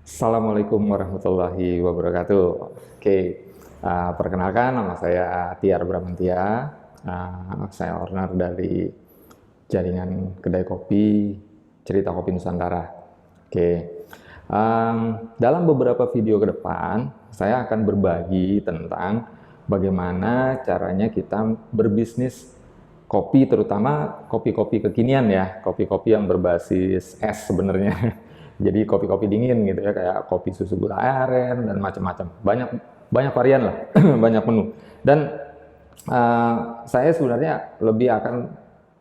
Assalamualaikum warahmatullahi wabarakatuh. Oke, perkenalkan nama saya Tiar Bramantia. Saya owner dari jaringan kedai kopi Cerita Kopi Nusantara. Oke, dalam beberapa video ke depan saya akan berbagi tentang bagaimana caranya kita berbisnis kopi, terutama kopi-kopi kekinian ya, kopi-kopi yang berbasis es sebenarnya. Jadi kopi-kopi dingin gitu ya, kayak kopi susu gula aren dan macam-macam. Banyak banyak varian lah, banyak menu. Dan saya sebenarnya lebih akan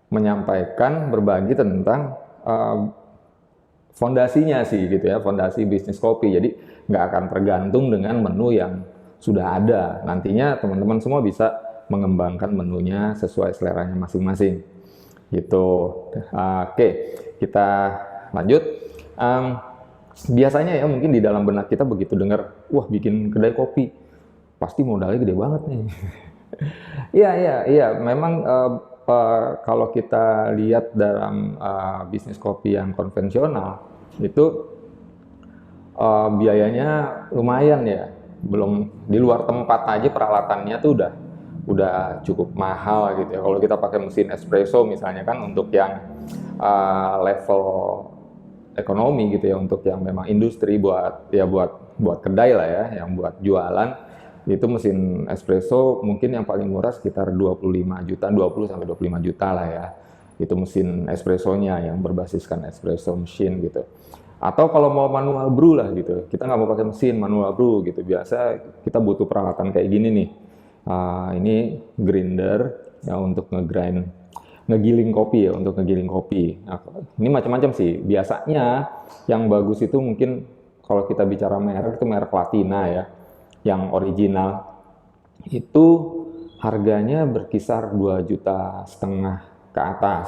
menyampaikan berbagi tentang fondasinya sih gitu ya, fondasi bisnis kopi. Jadi nggak akan tergantung dengan menu yang sudah ada. Nantinya teman-teman semua bisa mengembangkan menunya sesuai seleranya masing-masing. Gitu. Oke, kita lanjut. Biasanya ya mungkin di dalam benak kita begitu dengar, wah bikin kedai kopi, pasti modalnya gede banget nih. Iya, iya, iya. Memang kalau kita lihat dalam bisnis kopi yang konvensional, itu biayanya lumayan ya. Belum di luar tempat aja peralatannya tuh udah cukup mahal gitu ya. Kalau kita pakai mesin espresso misalnya kan untuk yang level ekonomi gitu ya, untuk yang memang industri buat kedai lah ya, yang buat jualan itu mesin espresso mungkin yang paling murah sekitar 25 juta, 20 sampai 25 juta lah ya. Itu mesin espressonya yang berbasiskan espresso machine gitu. Atau kalau mau manual brew lah gitu, kita nggak mau pakai mesin, manual brew gitu. Biasa kita butuh peralatan kayak gini nih. Ini grinder ya untuk ngegiling kopi ya, untuk ngegiling kopi. Nah, ini macam-macam sih. Biasanya yang bagus itu mungkin kalau kita bicara merek itu merek Latina ya, yang original itu harganya berkisar 2,5 juta ke atas.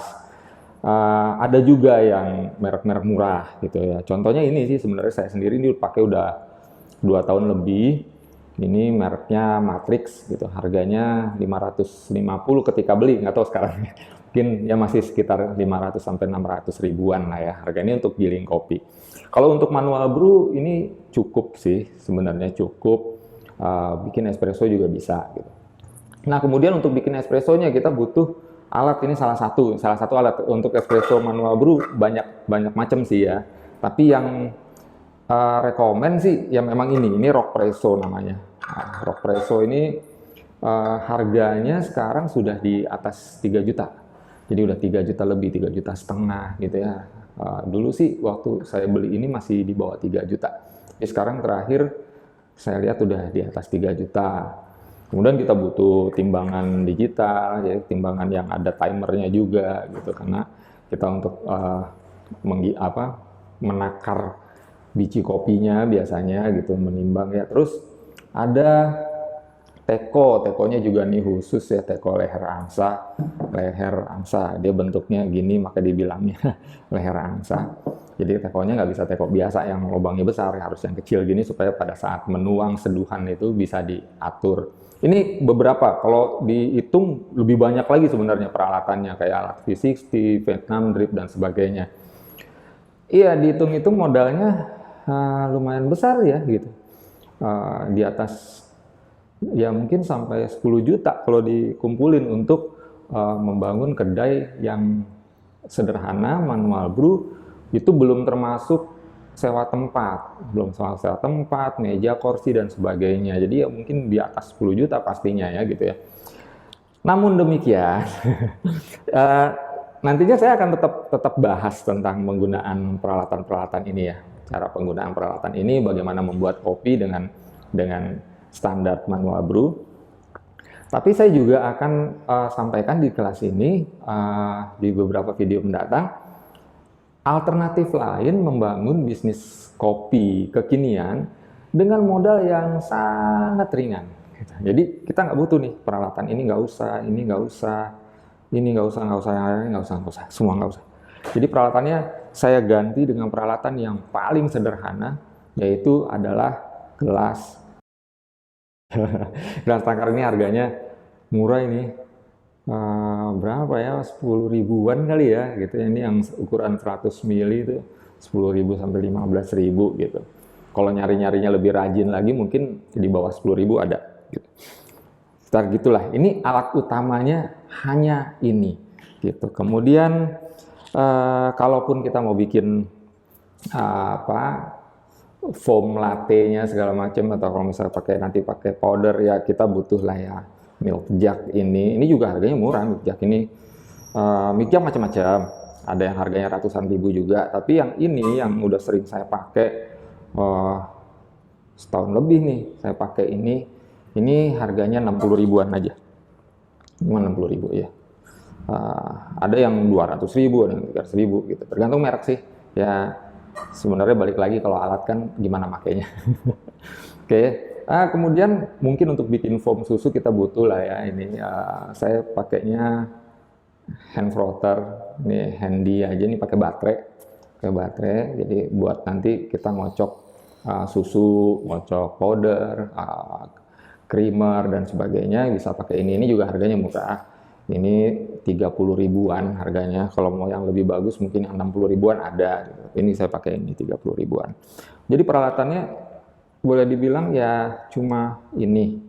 Ada juga yang merek-merek murah gitu ya. Contohnya ini sih sebenarnya saya sendiri ini pakai udah 2 tahun lebih. Ini mereknya Matrix gitu. Harganya 550 ketika beli, nggak tahu sekarang. Mungkin ya masih sekitar 500 sampai 600 ribuan lah ya. Harganya untuk giling kopi. Kalau untuk manual brew ini cukup sih, sebenarnya cukup. Bikin espresso juga bisa gitu. Nah, kemudian untuk bikin espressonya kita butuh alat. Ini salah satu alat untuk espresso manual brew. Banyak macam sih ya. Tapi yang rekomen sih ya memang ini Rockpresso namanya. Nah, Rockpresso ini harganya sekarang sudah di atas 3 juta. Jadi udah 3 juta lebih, 3,5 juta gitu ya. Dulu sih waktu saya beli ini masih di bawah 3 juta. Jadi sekarang terakhir saya lihat udah di atas 3 juta. Kemudian kita butuh timbangan digital, ya, timbangan yang ada timernya juga gitu, karena kita untuk menakar biji kopinya biasanya gitu, menimbang ya. Terus ada tekonya juga nih khusus ya, teko leher angsa. Dia bentuknya gini maka dibilangnya leher angsa. Jadi tekonya nggak bisa teko biasa yang lubangnya besar, harus yang kecil gini supaya pada saat menuang seduhan itu bisa diatur. Ini beberapa, kalau dihitung lebih banyak lagi sebenarnya peralatannya, kayak alat V60, Vietnam drip dan sebagainya. Iya, dihitung-hitung modalnya lumayan besar ya gitu. Di atas ya mungkin sampai 10 juta kalau dikumpulin untuk membangun kedai yang sederhana manual brew. Itu belum termasuk sewa tempat, meja, kursi dan sebagainya. Jadi ya mungkin di atas 10 juta pastinya ya gitu ya. Namun demikian, nantinya saya akan tetap bahas tentang penggunaan peralatan-peralatan ini ya. Cara penggunaan peralatan ini, bagaimana membuat kopi dengan standar manual brew. Tapi saya juga akan sampaikan di kelas ini di beberapa video mendatang alternatif lain membangun bisnis kopi kekinian dengan modal yang sangat ringan. Jadi kita nggak butuh nih peralatan ini, nggak usah, semua nggak usah. Jadi peralatannya saya ganti dengan peralatan yang paling sederhana, yaitu adalah gelas. Gelas tangkar ini harganya murah ini. Berapa ya, 10 ribuan kali ya gitu. Ini yang ukuran 100 ml itu 10.000 sampai 15.000 gitu. Kalau nyari-nyarinya lebih rajin lagi mungkin di bawah 10.000 ada gitu. Sekitar gitulah. Ini alat utamanya hanya ini gitu. Kemudian kalaupun kita mau bikin foam latte-nya segala macam, atau kalau misalnya nanti pakai powder, ya kita butuh lah ya milk jug ini. Ini juga harganya murah milk jug ini. Milk jug macam-macam. Ada yang harganya ratusan ribu juga. Tapi yang ini yang udah sering saya pakai setahun lebih nih saya pakai ini. Ini harganya 60 ribuan aja. Cuma 60 ribu ya. Ada yang 200 ribu, ada yang 300 ribu gitu. Tergantung merek sih. Ya sebenarnya balik lagi kalau alat kan gimana makainya. Oke. Kemudian mungkin untuk bikin foam susu kita butuh lah ya ini. Saya pakainya hand frother. Ini handy aja, ini pakai baterai. Jadi buat nanti kita ngocok susu, ngocok powder, creamer dan sebagainya bisa pakai ini. Ini juga harganya murah. Ini 30 ribuan harganya. Kalau mau yang lebih bagus mungkin yang 60 ribuan ada. Ini saya pakai ini 30 ribuan. Jadi peralatannya boleh dibilang ya cuma ini.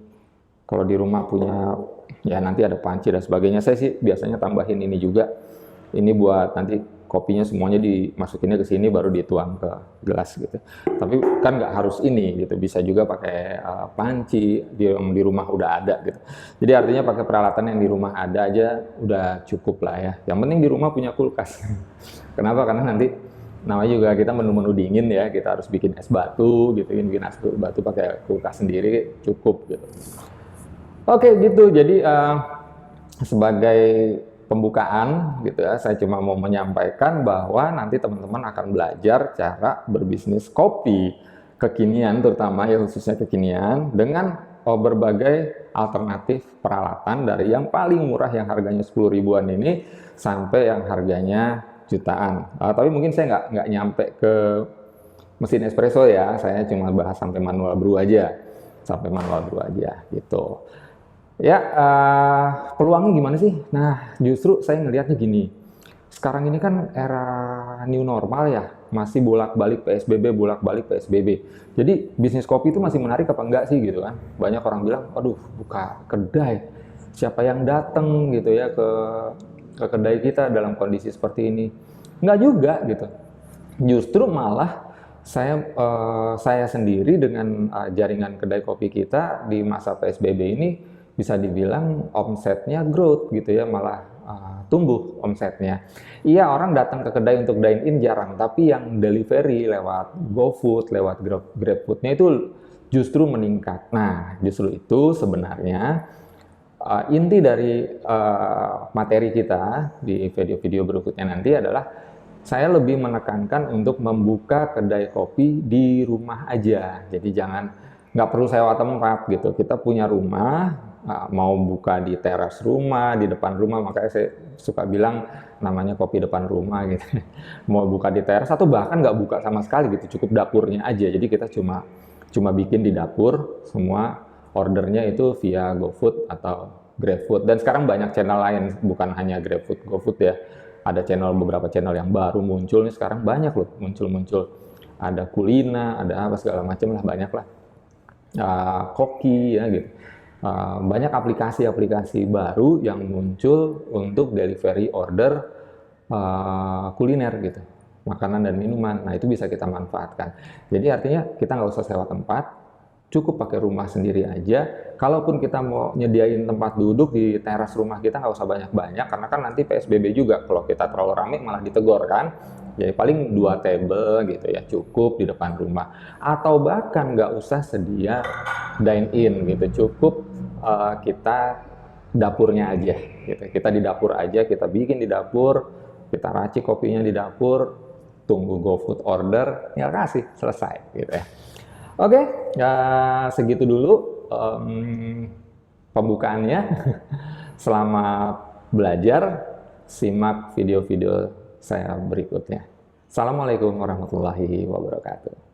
Kalau di rumah punya ya nanti ada panci dan sebagainya. Saya sih biasanya tambahin ini juga. Ini buat nanti kopinya semuanya dimasukinnya ke sini baru dituang ke gelas gitu. Tapi kan nggak harus ini gitu, bisa juga pakai panci di rumah udah ada gitu. Jadi artinya pakai peralatan yang di rumah ada aja udah cukup lah ya. Yang penting di rumah punya kulkas. Kenapa? Karena nanti namanya juga kita menu-menu dingin ya, kita harus bikin es batu gitu, bikin es batu pakai kulkas sendiri cukup gitu. Oke gitu, jadi sebagai pembukaan gitu ya, saya cuma mau menyampaikan bahwa nanti teman-teman akan belajar cara berbisnis kopi kekinian, terutama ya khususnya kekinian, dengan berbagai alternatif peralatan dari yang paling murah yang harganya 10 ribuan ini sampai yang harganya jutaan. Tapi mungkin saya nggak nyampe ke mesin espresso ya, saya cuma bahas sampai manual brew aja, gitu. Ya, peluangnya gimana sih? Nah, justru saya ngelihatnya gini. Sekarang ini kan era new normal ya, masih bolak-balik PSBB. Jadi, bisnis kopi itu masih menarik apa enggak sih gitu kan? Banyak orang bilang, aduh, buka kedai. Siapa yang datang gitu ya ke kedai kita dalam kondisi seperti ini? Enggak juga gitu. Justru malah saya sendiri dengan jaringan kedai kopi kita di masa PSBB ini bisa dibilang omsetnya growth gitu ya, malah tumbuh omsetnya. Iya, orang datang ke kedai untuk dine in jarang, tapi yang delivery lewat GoFood, lewat GrabFood-nya itu justru meningkat. Nah, justru itu sebenarnya inti dari materi kita di video-video berikutnya nanti adalah saya lebih menekankan untuk membuka kedai kopi di rumah aja. Jadi nggak perlu sewa tempat gitu. Kita punya rumah, mau buka di teras rumah, di depan rumah, makanya saya suka bilang namanya kopi depan rumah gitu. Mau buka di teras atau bahkan nggak buka sama sekali gitu, cukup dapurnya aja. Jadi kita cuma bikin di dapur, semua ordernya itu via GoFood atau GrabFood. Dan sekarang banyak channel lain, bukan hanya GrabFood, GoFood ya. Ada beberapa channel yang baru muncul nih sekarang, banyak loh muncul. Ada Kulina, ada apa segala macam lah, banyak lah. Koki ya gitu. Banyak aplikasi-aplikasi baru yang muncul untuk delivery order kuliner gitu, makanan dan minuman. Nah, itu bisa kita manfaatkan. Jadi artinya kita nggak usah sewa tempat, cukup pakai rumah sendiri aja. Kalaupun kita mau nyediain tempat duduk di teras rumah kita, nggak usah banyak-banyak, karena kan nanti PSBB juga, kalau kita terlalu ramai malah ditegur kan. Jadi paling 2 table gitu ya, cukup di depan rumah. Atau bahkan nggak usah sedia dine in gitu, cukup kita dapurnya aja gitu. Kita di dapur aja, kita bikin di dapur, kita racik kopinya di dapur, tunggu GoFood order, ya kasih, selesai gitu ya. Oke, ya segitu dulu pembukaannya. Selamat belajar, simak video-video saya berikutnya. Assalamualaikum warahmatullahi wabarakatuh.